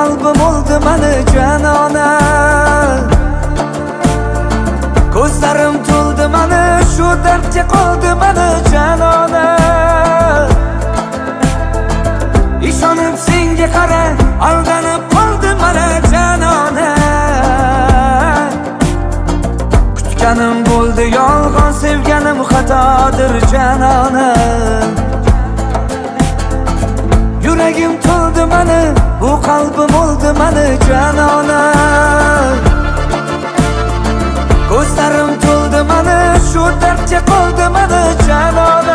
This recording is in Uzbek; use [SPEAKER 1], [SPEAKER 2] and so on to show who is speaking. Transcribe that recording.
[SPEAKER 1] qalbim oldi mani janona. Ko'zlarim to'ldi mani, shu dardga qoldi mani janona. Ishonib senga qara, aldanib qoldi mana janona. Kutganim bo'ldi yolg'on, sevganim xatodir janona. Yuragim to'ldi mani, bu qalbim oldi mani janona. Ko'zlarim to'ldi mani, shu dardga qoldi mani janona.